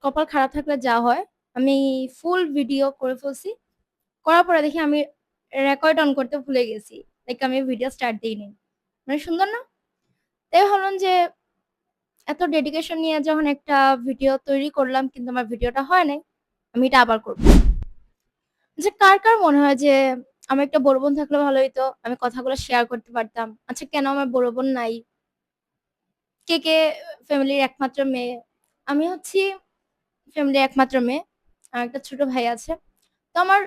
কপাল খারাপ থাকলে যা হয়, আমি ফুল ভিডিও করে ফেলছি। করার পরে দেখি আমি রেকর্ড অন করতে ভুলে গেছি। লাইক আমি ভিডিও স্টার্ট দেইনি। মানে সুন্দর না? তাই ভাবলাম যে এত ডেডিকেশন নিয়ে যখন একটা ভিডিও তৈরি করলাম কিন্তু আমার ভিডিওটা হয় নাই, আমি এটা আবার করব। যে কার মনে হয় যে আমার একটা বড় বোন থাকলে ভালো হইতো, আমি কথাগুলো শেয়ার করতে পারতাম। আচ্ছা কেন আমার বড় বোন নাই? কে ফ্যামিলির একমাত্র মেয়ে? আমি হচ্ছি ফ্যামিলির একমাত্র মেয়ে। আমার একটা ছোট ভাই আছে। তো আমার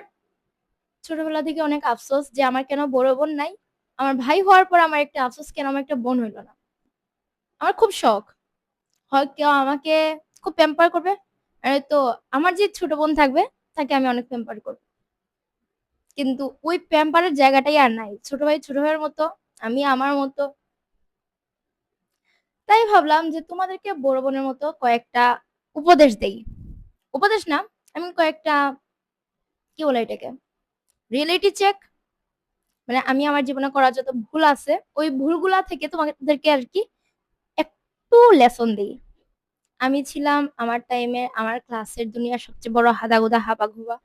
ছোটবেলা থেকে অনেক আফসোস যে আমার কেন বড় বোন নাই। আমার ভাই হওয়ার পর আমার একটা আফসোস কেন আমার একটা বোন হইল না। আমার খুব শখ। হয় কেউ আমাকে খুব প্যাম্পার করবে। তো আমার যে ছোট বোন থাকবে তাকে আমি অনেক প্যাম্পার করব। কিন্তু ওই প্যাম্পারের জায়গাটাই আর নাই। ছোট ভাই ছোট ভাইয়ের মতো, আমি আমার মতো। তাই ভাবলাম যে তোমাদেরকে বড় বোনের মতো কয়েকটা উপদেশ দেই। উপদেশ না, আমি কয়েকটা কি বলে এটাকে? Reality check. মানে আমি আমার জীবনে করা যত ভুল আছে, ওই ভুলগুলা থেকে তোমাদেরকে আরকি একটু লেসন দেই। আমি ছিলাম আমার টাইমে আমার ক্লাসের দুনিয়ার সবচেয়ে বড় হাদাগুদা হাবাগোবা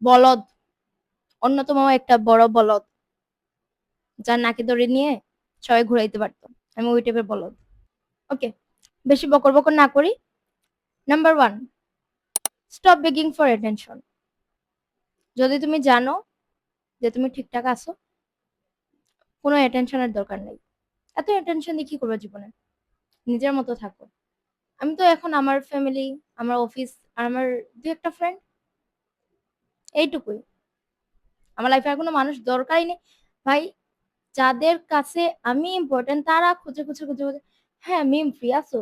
বলদ। অন্যতম একটা বড় বলদ। যার নাকে দড়ি নিয়ে সবাই ঘুরাইতে পারত। আমি ওই টাইপের বলদ। ওকে। বেশি বকর না করি। Number 1, stop begging for attention. যদি তুমি জানো যে তুমি ঠিকঠাক আছো, কোনো অ্যাটেনশনের দরকার নেই। এত অ্যাটেনশন দিয়ে কি করবে জীবনে? নিজের মতো থাকো। আমি তো এখন আমার ফ্যামিলি, আমার অফিস আর আমার ২-১ টা ফ্রেন্ড, এইটুকুই। আমার লাইফে আর কোনো মানুষ দরকারই নেই। ভাই, যাদের কাছে আমি ইম্পোর্টেন্ট তারা খুঁজে, হ্যাঁ, মিম ফ্রি আছো?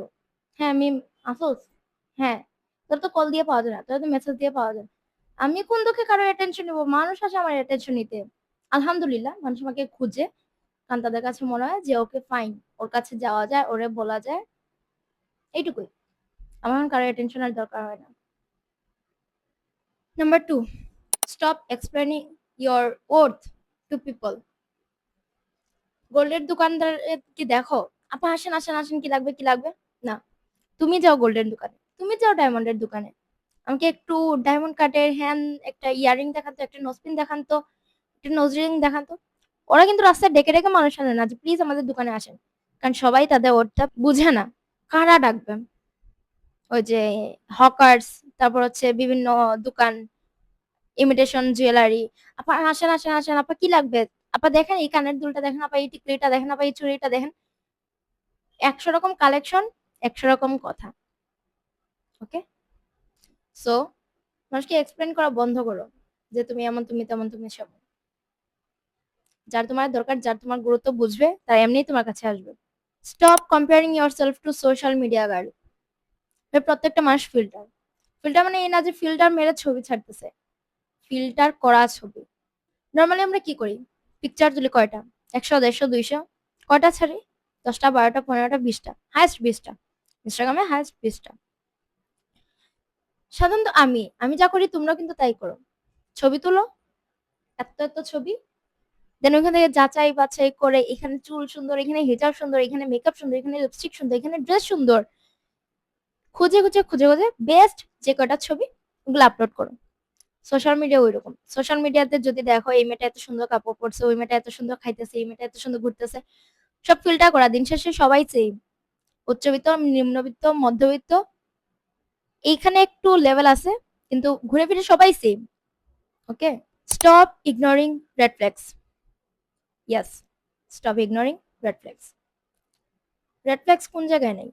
হ্যাঁ, মিম আসোস? হ্যাঁ। তোরা তো কল দিয়ে পাওয়া যায় না, তোরা তো মেসেজ দিয়ে পাওয়া যায় না। আমি কোন দুঃখে কারো অ্যাটেনশন নিবো? মানুষ আসে আমার অ্যাটেনশন নিতে। আলহামদুলিল্লাহ মানুষ আমাকে খুঁজে। কারণ তাদের কাছে মনে হয় যে ওকে ফাইন। ওর কাছে যাওয়া যায়, ওরে বলা যায়। এইটুকুই। আমার এখন কারো অ্যাটেনশন আর দরকার হয় না। Number 2, stop explaining your worth to people. গোল্ডের দোকানদার কি দেখো? আপা আসেন কি লাগবে? না। তুমি যাও গোল্ডের দোকানে। তুমি যাও ডায়মন্ডের দোকানে। আমাকে একটু ডায়মন্ড কাটের হ্যান একটা ইয়ারিং দেখান তো, একটা নোজপিন দেখান তো, একটা নোজ রিং দেখান তো। ওরা কিন্তু রাস্তায় ডেকে মানুষ আনে না যে প্লিজ আমাদের দোকানে আসেন। কারণ সবাই তাদের ওরটা বুঝে না। কারা ডাকবে? ওই যে হকার্স, তারপর হচ্ছে বিভিন্ন দোকান, ইমিটেশন জুয়েলারি। আপা আসেন আপা কি লাগবে? আপা দেখেন এই কানের দুলটা দেখেন, আপা এই টিকলিটা দেখেন, আপা এই চুড়িটা দেখেন। ১০০ রকম কালেকশন, ১০০ রকম কথা। ওকে? সো মানুষকে এক্সপ্লেন করা বন্ধ করো যে তুমি এমন, তুমি তেমন, তুমি সেমন। যার তোমার দরকার, যার তোমার গুরুত্ব বুঝবে, তাই এমনিই তোমার কাছে আসবে। Stop comparing yourself to social media girl. প্রত্যেকটা মানুষ ফিল্টার। ফিল্টার মানে এই না যে ফিল্টার মেরে ছবি ছাড়তেছে। ফিল্টার করা ছবি। নরমালি আমরা কি করি? পিকচার তুলি কয়টা? ১০০, ১৫০, ২০০। কয়টা ছাড়ি? ১০টা, ১২টা, ১৫টা, ২০টা। হাইয়েস্ট ২০টা। ইনস্টাগ্রামে হাইয়েস্ট ২০টা। সাধারণত আমি যা করি তোমরাও কিন্তু তাই করো। ছবি তুলো, এত ছবি। দেন ওখান থেকে যাচাই বাছাই করে এখানে চুল সুন্দর, এখানে হেজাব সুন্দর, এখানে মেকআপ সুন্দর, এখানে লিপস্টিক সুন্দর, এখানে ড্রেস সুন্দর। খুঁজে বেস্ট যে কয়টা ছবি ওগুলো আপলোড করো। সোশ্যাল মিডিয়া ঐরকম। সোশ্যাল মিডিয়াতে যদি দেখো এই মেয়েটা এত সুন্দর কাপড় পরছে, ওই মেয়েটা এত সুন্দর খাইতেছে, এই মেয়েটা এত সুন্দর ঘুরতেছে। সব ফিল্টার করা। দিন শেষে সবাই সেম। উচ্চবিত্ত, নিম্নবিত্ত, মধ্যবিত্ত, এইখানে একটু লেভেল আছে কিন্তু ঘুরে ফিরে সবাই same. Okay? Stop ignoring red flags. Yes, stop ignoring red flags. Red flags কোন জায়গায় নেই?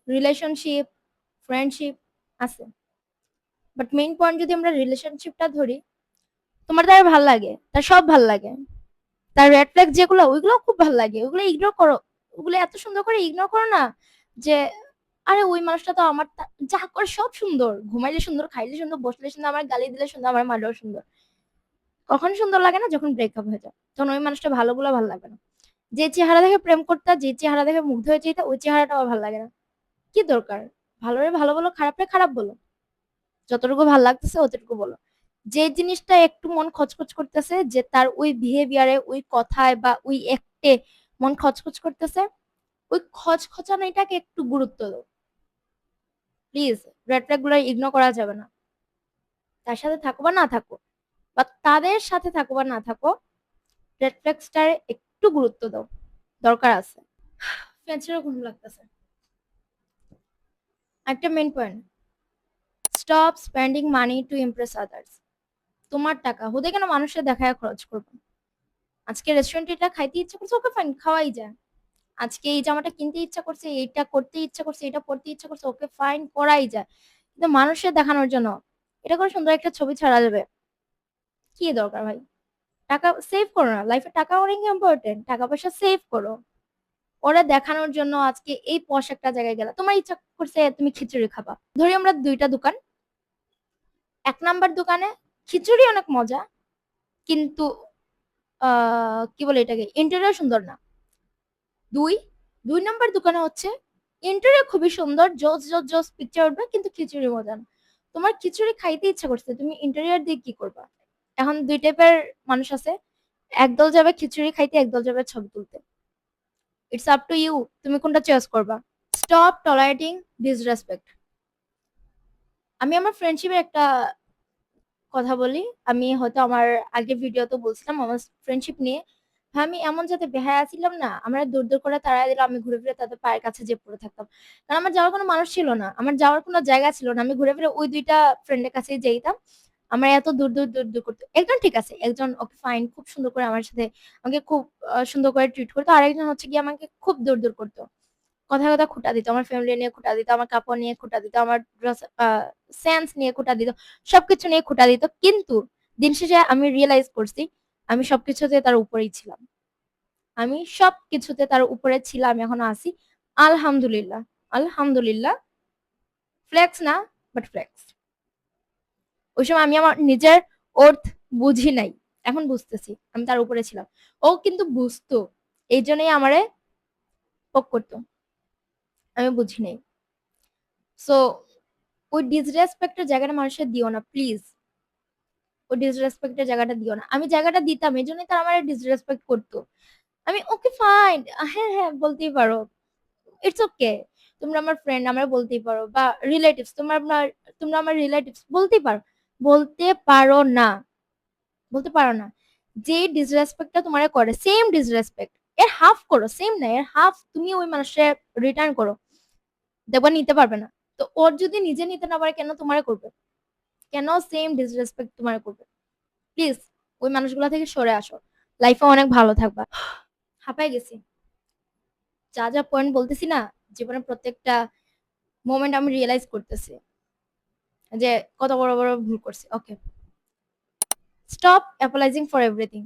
রিলেশনশিপ, ফ্রেন্ডশিপ আছে। বাট মেইন পয়েন্ট যদি আমরা রিলেশনশিপটা ধরি, তোমার তার ভাল লাগে, তার সব ভাল লাগে। তার রেড ফ্ল্যাগ যেগুলো ওইগুলো খুব ভাল লাগে, ওগুলো ইগনোর করো। ওগুলো এত সুন্দর করে ইগনোর করো না যে আরে ওই মানুষটা তো আমার যা করে সব সুন্দর, ঘুমাইলে সুন্দর, খাইলে সুন্দর, বসলে সুন্দর, আমার গালি দিলে সুন্দর, আমার মারলেও সুন্দর। কখন সুন্দর লাগে না? যখন ব্রেকআপ হয়ে যায়, তখন ওই মানুষটা ভালোগুলো ভালো লাগবে না। যে চেহারা দেখে প্রেম করতে, যে চেহারা দেখে মুগ্ধ হয়ে যেত, ওই চেহারাটা আমার ভালো লাগে না। কি দরকার? ভালোরে ভালো বলো, খারাপরে খারাপ বলো। যতটুকু ভাল লাগতেছে অতটুকু বলো। যে জিনিসটা একটু মন খচখচ করতেছে, যে তার ওই বিহেভিয়ারে, ওই কথায় বা ওই একটে মন খচখচ করতেছে, ওই খচখচানিটাকে একটু গুরুত্ব দাও। প্লিজ রেড ফ্ল্যাগ গুলো ইগনোর করা যাবে না। তার সাথে থাকো বা না থাকো, বা তাদের সাথে থাকো বা না থাকো, রেড ফ্ল্যাগসটার একটু গুরুত্ব দাও, দরকার আছে। ফ্রেন্ডসেরও ঘুম লাগতেছে। একটা main point, stop spending money to Impress others. তোমার টাকা হুদে কেন মানুষের দেখায় খরচ করবো? আজকে রেস্টুরেন্টে এটা খাইতে ইচ্ছা করছে, ওকে ফাইন, খাওয়াই যায়। আজকে এই জামাটা কিনতে ইচ্ছা করছে, এইটা করতে ইচ্ছা করছে, এটা পড়তে ইচ্ছা করছে, ওকে ফাইন, করাই যায়। কিন্তু মানুষের দেখানোর জন্য এটা করে সুন্দর একটা ছবি ছাড়া যাবে, কি দরকার ভাই? টাকা সেভ করো না, লাইফে টাকা অনেক ইম্পর্টেন্ট, টাকা পয়সা সেভ করো। ওরা দেখানোর জন্য আজকে এই পশ একটা জায়গায় গেলা, তোমার ইচ্ছা করছে তুমি খিচুড়ি খাবা, ধরি আমরা দুইটা দোকান, 1 নাম্বার দোকানে খিচুড়ি অনেক মজা, কিন্তু কি বলে এটাকে, ইন্টেরিয়র সুন্দর না। দুই 2 নাম্বার দোকানে হচ্ছে ইন্টেরিয়র খুবই সুন্দর, জোস জোস জোস পিকচার উঠবে, কিন্তু খিচুড়ি মজা না। তোমার খিচুড়ি খাইতে ইচ্ছা করছে, তুমি ইন্টেরিয়র দিয়ে কি করবা? এখন দুই টাইপের মানুষ আছে, একদল যাবে খিচুড়ি খাইতে, একদল যাবে ছবি তুলতে। ইটস আপ টু ইউ, তুমি কোনটা চয়েস করবা। Stop tolerating disrespect. আমি আমার ফ্রেন্ডশিপের একটা কথা বলি। আমি হয়তো আমার আগের ভিডিওতে বলছিলাম আমার ফ্রেন্ডশিপ নিয়ে। আমি এমন যাতে বেহায়া ছিলাম না, আমরা দূর দূর করে তাড়াই দিলাম, আমি ঘুরে ফিরে তাদের পায়ের কাছে যেয়ে পড়ে থাকতাম। কারণ আমার যাওয়ার কোনো মানুষ ছিল না, আমার যাওয়ার কোনো জায়গা ছিল না, আমি ঘুরে ফিরে ওই দুইটা ফ্রেন্ডের কাছেই যেতাম। আমার এত দূর দূর দূর দূর করতো, একজন ঠিক আছে, একজন ওকে ফাইন, খুব সুন্দর করে আমার সাথে, আমাকে খুব সুন্দর করে ট্রিট করতো, আরেকজন হচ্ছে গিয়ে আমাকে খুব দূর দূর করতো, কথায় কথায় খুঁটা দিত, আমার ফ্যামিলি নিয়ে খুঁটা দিত, আমার কাপড় নিয়ে খুঁটা দিত, আমার ড্রেস সেন্স নিয়ে খুঁটা দিত, সবকিছু নিয়ে খুঁটা দিত। কিন্তু দিন শেষে আমি রিয়েলাইজ করছি আমি সবকিছুতে তার উপরেই ছিলাম, আমি সবকিছুতে তার উপরে ছিলাম, আমি এখনো আছি। আলহামদুলিল্লাহ, আলহামদুলিল্লাহ। ফ্লেক্স না, বাট ফ্লেক্স। ওই সময় আমি আমার নিজের অর্থ বুঝি নাই, এখন বুঝতেছি আমি তার উপরে ছিলাম। ও কিন্তু বুঝতো, এই জন্যই আমারে পোক করতো, আমি বুঝি নাই। সো ওই ডিসরেসপেক্টের জায়গাটা মানুষের দিও না প্লিজ, ওই ডিসরেসপেক্টের জায়গাটা দিও না। আমি জায়গাটা দিতাম, এই জন্যই তারা আমার ডিসরেসপেক্ট করতো। আমি ওকে ফাইন, হ্যাঁ হ্যাঁ বলতেই পারো, ইটস ওকে, তোমরা আমার ফ্রেন্ড, আমরা বলতেই পারো, বা রিলেটিভস, তোমরা আমার রিলেটিভস, বলতেই পারো। বলতে পারো না, বলতে পারো না। যে ডিসরেসপেক্টটা তোমার করে, সেম ডিসরেসপেক্ট এর হাফ করো, সেম না এর হাফ তুমি ওই মানুষের রিটার্ন করো, দেখবা নিতে পারবে না। তো ওর যদি নিজে নিতে না পারে, কেন তোমারে করবে? কেন সেম ডিসরেসপেক্ট তোমার করবে? প্লিজ ওই মানুষগুলো থেকে সরে আসো, লাইফে অনেক ভালো থাকবা। হাঁপাই গেছি, যা যা পয়েন্ট বলতেছি না, জীবনের প্রত্যেকটা মোমেন্ট আমি রিয়েলাইজ করতেছি যে কত বড় বড় ভুল করছি। ওকে, স্টপ অ্যাপোলাইজিং ফর এভরিথিং।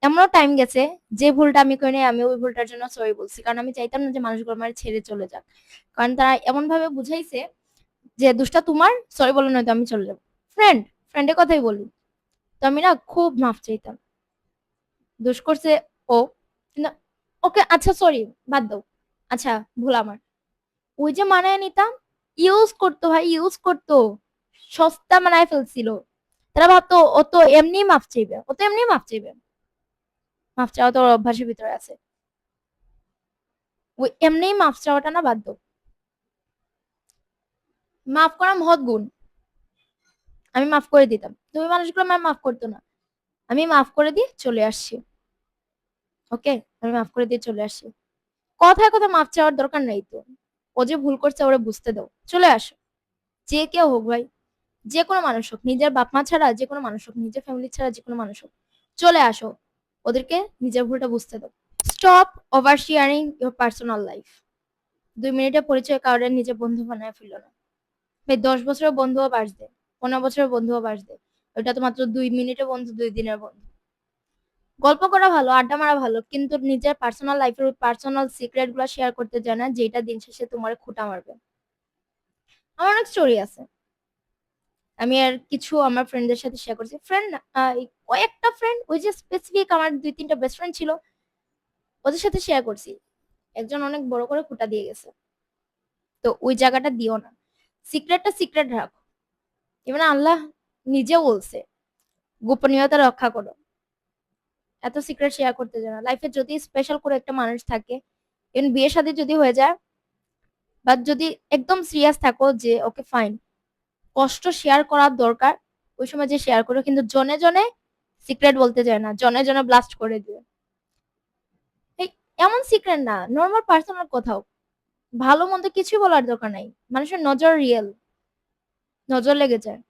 এমনও টাইম গেছে যে ভুলটা আমি করি নাই, আমি ওই ভুলটার জন্য সরি বলছি, কারণ আমি চাইতাম না যে মানুষগুলো আমার ছেড়ে চলে যাক। কারণ তারা এমন ভাবে বুঝাইছে যে দুষ্টা তোমার, সরি বলো নয়তো আমি চলে যাবো। ফ্রেন্ড, ফ্রেন্ডের কথাই বলি। তো আমি না খুব মাফ চাইতাম, দোষ করছে ও, কিন্তু ওকে আচ্ছা সরি, বাদ দাও, আচ্ছা ভুল আমার। ওই যে মানায় নিতাম, ইউজ করতো ভাই, ইউজ করতো, সস্তা মানায় ফেলছিল। তারা ভাবতো ও তো এমনি মাফ চাইবে, ও তো এমনি মাফ চাইবে, মাফ চাওয়া তো ওর অভ্যাসের ভিতরে আছে। ওই এমনি মাফ চাওয়াটা না বাদ দাও, মাফ করা মহৎ গুণ। আমি মাফ করে দিতাম, তুমি মানুষগুলো আমার মাফ করতো না, আমি মাফ করে দিয়ে চলে আসছি। ওকে, আমি মাফ করে দিয়ে চলে আসছি। কথায় কথা মাফ চাওয়ার দরকার নাই তো, ও যে ভুল করছে ওরা বুঝতে দাও, চলে আসো। যে কেউ হোক ভাই, যে কোনো মানুষ হোক, নিজের বাপ মা ছাড়া যে কোনো মানুষ হোক, নিজের ফ্যামিলি ছাড়া যে কোনো মানুষ হোক, চলে আসো, ওদেরকে নিজের ভুলটা বুঝতে দাও। Stop over sharing your personal life. 2 মিনিটের পরিচয় কাউরে নিজের বন্ধু বানায় ফেললো না ভাই, 10 বছরের বন্ধুও বাস দেয়, 15 বছরের বন্ধুও বাস দেয়, ওটা তো মাত্র 2 মিনিটের বন্ধু, 2 দিনের বন্ধু। গল্প করা ভালো, আড্ডা মারা ভালো, কিন্তু নিজের পার্সোনাল লাইফের পার্সোনাল সিক্রেট গুলো শেয়ার করতে জানা, যেটা দিন শেষে তোমার খুঁটা মারবে। আমার অনেক স্টোরি আছে, আমি আর কিছু আমার ফ্রেন্ডদের সাথে শেয়ার করছি। ফ্রেন্ড কয়েকটা ফ্রেন্ড, ওই যে স্পেসিফিক আমার 2-3টা বেস্ট ফ্রেন্ড ছিল, ওদের সাথে শেয়ার করছি। একজন অনেক বড় করে খুঁটা দিয়ে গেছে, তো ওই জায়গাটা দিও না, সিক্রেটটা সিক্রেট রাখো। ইভেন আল্লাহ নিজেও বলছে গোপনীয়তা রক্ষা করো, এত সিক্রেট শেয়ার করতে জানা। লাইফে যদি স্পেশাল করে একটা মানুষ থাকে, ইভেন বিয়ে শাদী যদি হয়ে যায়, বাট যদি একদম সিরিয়াস থাকো যে ওকে ফাইন, কষ্ট শেয়ার করার দরকার, ওই সময় যে শেয়ার করো, কিন্তু জনে জনে সিক্রেট বলতে যায় না, জনে জনে ব্লাস্ট করে দিয়ে। এই এমন সিক্রেট না, নর্মাল পার্সোনাল কোথাও ভালো মন্দ কিছুই বলার দরকার নাই, মানুষের নজর রিয়েল, নজর লেগে যায়।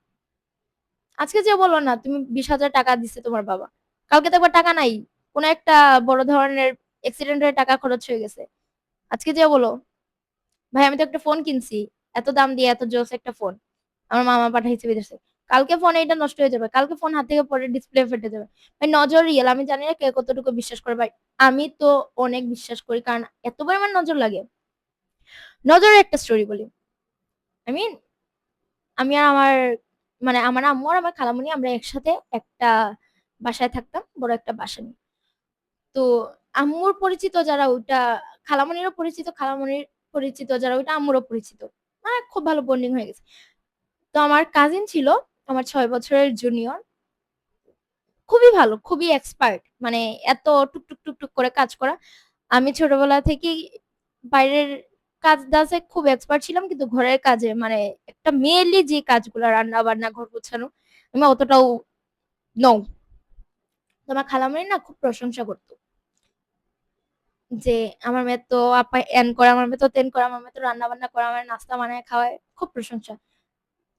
আজকে যে বলো না তুমি 20,000 টাকা দিছে তোমার বাবা, কালকে তো একবার টাকা নাই, কোন একটা বড় ধরনের অ্যাক্সিডেন্টের টাকা খরচ হয়ে গেছে, আজকে যে বলো ভাই আমি তো একটা ফোন কিনছি, এত দাম দিয়ে এত জোস একটা ফোন আমার মামা পাঠাইছে বিদেশে, কালকে ফোন এটা নষ্ট হয়ে যাবে, কালকে ফোন হাত থেকে পড়ে ডিসপ্লে ফেটে যাবে। ভাই নজর রিয়েল, আমি জানি না কে কতটুকু বিশ্বাস করে ভাই, আমি তো অনেক বিশ্বাস করি, কারণ এত পরিমাণ নজর লাগে। নজরের একটা স্টোরি বলি। আই মিন আমি আর আমার, মানে আমার আম্মু আর আমার খালামণি আমরা একসাথে একটা বাসায় থাকতাম, বড় একটা বাসা নিয়ে। তো আম্মুর পরিচিত যারা ওইটা খালামণিরও পরিচিত, খালামণির পরিচিত যারা ওইটা আম্মুরও পরিচিত, মানে খুব ভালো বন্ডিং হয়ে গেছে। তো আমার কাজিন ছিল আমার 6 বছরের জুনিয়র, খুবই ভালো, খুবই এক্সপার্ট, মানে এত টুকটুক টুকটুক করে কাজ করা। আমি ছোটবেলা থেকেই বাইরের কাজ দাজে খুব এক্সপার্ট ছিলাম, কিন্তু ঘরের কাজে মানে একটা মেয়েলি যে কাজগুলো রান্না বান্না ঘর গোছানো আমি অতটাও নও। তো আমার খালামণি না খুব প্রশংসা করতো যে আমার মেয়ে তো আপা এন করে, আমার মেয়ে তো তেন করে, আমার মেয়ে তো রান্না বান্না করে, আমার নাস্তা বানায় খাওয়ায়, খুব প্রশংসা।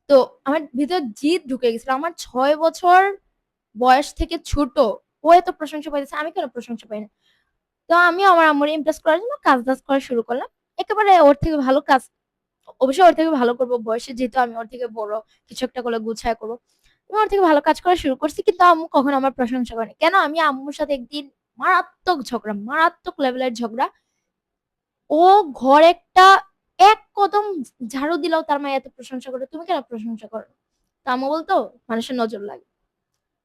তো আমার ভিতর জিদ ঢুকে গেছিল, আমার 6 বছর বয়স থেকে ছোট, ও এত প্রশংসা পাইতেছে, আমি কেন প্রশংসা পাই না? তো আমি আমার আম্মুর ইমপ্রেস করার জন্য কাজ টাজ করা শুরু করলাম, একেবারে ওর থেকে ভালো কাজ, অবশ্যই ওর থেকে ভালো করবো, বয়সে যেহেতু আমি ওর থেকে বড়, কিছু একটা করলে গুছায় করবো। আমি ওর থেকে ভালো কাজ করা শুরু করছি, কিন্তু আম্মু কখনো আমার প্রশংসা করেনি। কেন? আমি আম্মুর সাথে একদিন মারাত্মক ঝগড়া, মারাত্মক লেভেলের ঝগড়া। ও ঘর একটা এক কদম ঝাড়ু দিলেও তার মা এত প্রশংসা করে, তুমি কেন প্রশংসা করো? তো আম্মু বলতো মানুষের নজর লাগে।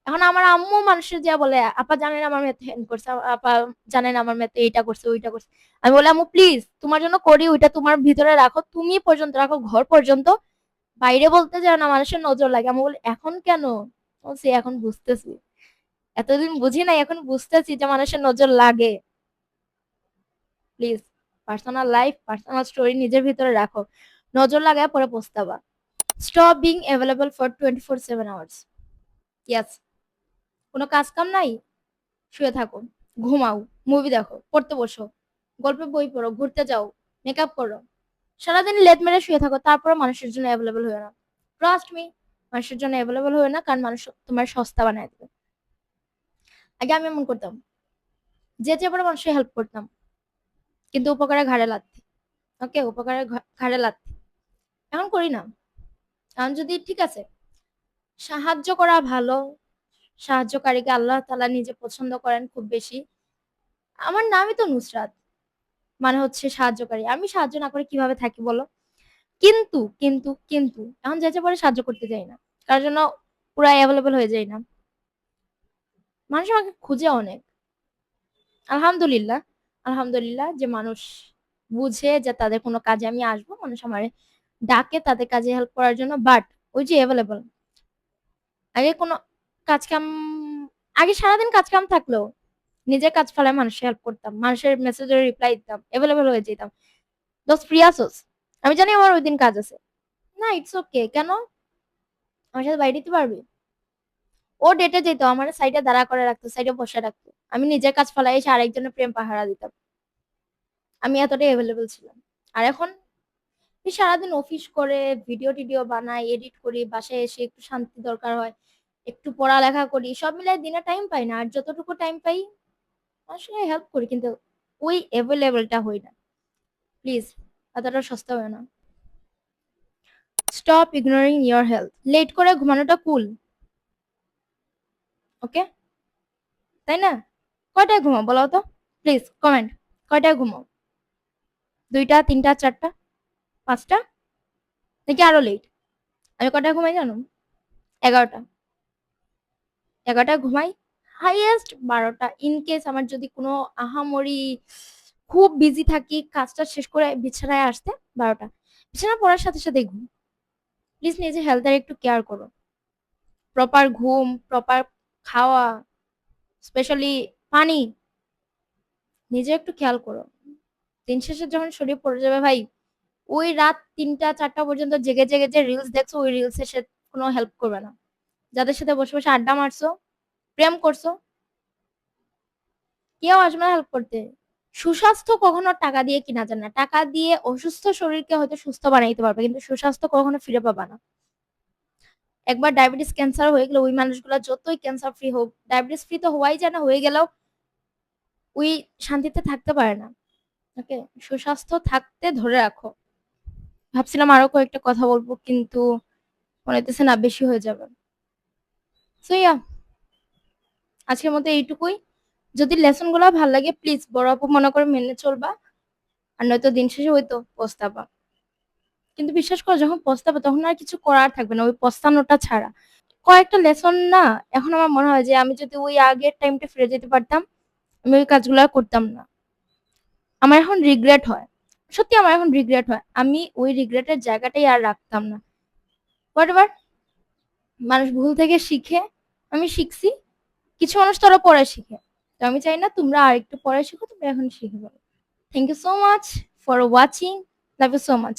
এখন আমার আম্মু মানুষের যা বলে, আপা জানেন আমার মেয়ে হ্যান করছে, আপা জানেন আমার মেয়ে এইটা করছে ওইটা করছে। আমি বলি আম্মু প্লিজ তোমার জন্য করি, ওইটা তোমার ভিতরে রাখো, তুমি পর্যন্ত রাখো, ঘর পর্যন্ত, বাইরে বলতে যাও না, মানুষের নজর লাগে। আমি বলি এখন কেন? বলছি এখন বুঝতেছি, এতদিন বুঝি নাই, এখন বুঝতেছি যে মানুষের নজর লাগে। Please personal life, personal story নিজের ভিতরে রাখো, নজর লাগায় পরে পস্তাবা। Stop being available for 24/7 hours. Yes, কোনো কাজ কাম নাই, শুয়ে থাকো, ঘুমাও, মুভি দেখো, পড়তে বসো, গল্পের বই পড়ো, ঘুরতে যাও, মেকআপ করো, সারাদিন লেট মেরে শুয়ে থাকো, তারপরে মানুষের জন্য অ্যাভেলেবল হয়ে না। ট্রাস্ট মি, মানুষের জন্য অ্যাভেলেবল হয়ে না, কারণ মানুষ তোমার সস্তা বানায় দেবে। আগে আমি এমন করতাম, যে যে বড় মানুষের হেল্প করতাম, কিন্তু উপকারে ঘাড়ে লাথি। ওকে, উপকারে ঘাড়ে লাথি। এখন করি না। এখন যদি ঠিক আছে, সাহায্য করা ভালো, সাহায্যকারীকে আল্লাহ তাআলা নিজে পছন্দ করেন খুব বেশি। আমার নামই তো নুসরাত, মানে হচ্ছে সাহায্যকারী, আমি সাহায্য না করে কিভাবে থাকি বলো? কিন্তু এখন যে পরে সাহায্য করতে যাই না, কার জন্য পুরা অ্যাভেলেবল হয়ে যায় না, মানুষ আমাকে খুঁজে অনেক। আলহামদুলিল্লাহ, আলহামদুলিল্লাহ যে মানুষ বুঝে যে তাদের কোনো কাজে আমি আসবো, মানুষ আমার ডাকে তাদের কাজে হেল্প করার জন্য, বাট ওই যে অ্যাভেলেবল, আগে কোনো কাজ কাম, আগে সারাদিন কাজ কাম থাকলেও নিজের কাজ ফেলায় মানুষের হেল্প করতাম, মানুষের মেসেজের রিপ্লাই দিতাম, অ্যাভেলেবল হয়ে যেতাম। দোস্ত ফ্রি আসোস? আমি জানি আমার ওই দিন কাজ আছে, না ইটস ওকে, কেন আমার সাথে বাইরে দিতে পারবি? ও ডেটে যেত, আমার সাইডে দাঁড়া করে রাখতো, সাইডে বসে রাখতো, আমি নিজের কাজ ফেলাই এসে আরেকজনের প্রেম পাহারা দিতাম, আমি এতটাই অ্যাভেলেবল ছিলাম। আর এখন এই সারাদিন অফিস করে ভিডিও টিডিও বানাই, এডিট করি, বাসায় এসে একটু শান্তি দরকার হয়, একটু পড়ালেখা করি, সব মিলাই দিনে টাইম পাই না, আর যতটুকু টাইম পাই আসলে হেল্প করি, কিন্তু ওই অ্যাভেলেবলটা হই না। প্লিজ এতটা সস্তা হয় না। Stop ignoring your health. Late করে ঘুমানোটা কুল, ওকে, তাই না? কয়টায় ঘুমাও বলো তো? প্লিজ কমেন্ট, কয়টায় ঘুমাও? 2টা, 3টা, 4টা, 5টা, নাকি আরো লেট? আমি কয়টায় ঘুমাই জানো? 11টা। 11টায় ঘুমাই, হাইয়েস্ট 12টা, ইন কেস আমার যদি কোনো আহামরি খুব বিজি থাকি, কাজটা শেষ করে বিছানায় আসতে 12টা, বিছানা পড়ার সাথে সাথে ঘুম। প্লিজ নিজের হেলথের একটু কেয়ার করো, প্রপার ঘুম, প্রপার খাওয়া, স্পেশালি পানি, নিজে একটু খেয়াল করো। দিন শেষে যখন শরীর পড়ে যাবে ভাই, ওই রাত ৩টা ৪টা পর্যন্ত জেগে জেগে যে রিলস দেখছো ওই রিলসের সে কোনো হেল্প করবে না। যাদের সাথে বসে বসে আড্ডা মারছো, প্রেম করছো, কেউ আসবে না হেল্প করতে। সুস্বাস্থ্য কখনো টাকা দিয়ে কিনা যায় না। টাকা দিয়ে অসুস্থ শরীরকে হয়তো সুস্থ বানাইতে পারবে, কিন্তু সুস্বাস্থ্য কখনো ফিরে পাবা না। একবার ডায়াবেটিস ক্যান্সার হয়ে গেলে ওই মানুষগুলা যতই ক্যান্সার ফ্রি হোক, ডায়াবেটিস ফ্রি তো হওয়াই যায় না, হয়ে গেলেও ওই শান্তিতে থাকতে পারে না। ওকে, সুস্বাস্থ্য থাকতে ধরে রাখো। ভাবছিলাম আরো কয়েকটা কথা বলবো, কিন্তু মনে হইতেছে না বেশি হয়ে যাবে। সো ইয়া, আজকের মতো এইটুকুই। যদি লেসন গুলা ভাল লাগে প্লিজ বড় আপু মনে করে মেনে চলবা, আর নয়তো দিন শেষে ওই তো পস্তাবা। কিন্তু বিশ্বাস করো যখন পস্তাবা তখন আর কিছু করার থাকবে না ওই পস্তানোটা ছাড়া। কয়েকটা লেসন না, এখন আমার মনে হয় যে আমি যদি ওই আগের টাইমটা ফিরে যেতে পারতাম আমি ওই কাজগুলো আর করতাম না। আমার এখন রিগ্রেট হয়, সত্যি আমার এখন রিগ্রেট হয়, আমি ওই রিগ্রেটের জায়গাটাই আর রাখতাম না। হোয়াট এভার, মানুষ ভুল থেকে শিখে, আমি শিখছি। কিছু মানুষ তো আরো পরে শিখে, তো আমি চাই না তোমরা আর একটু পরে শিখো, তোমরা এখন শিখে বলো। Thank you so much for watching, love you so much.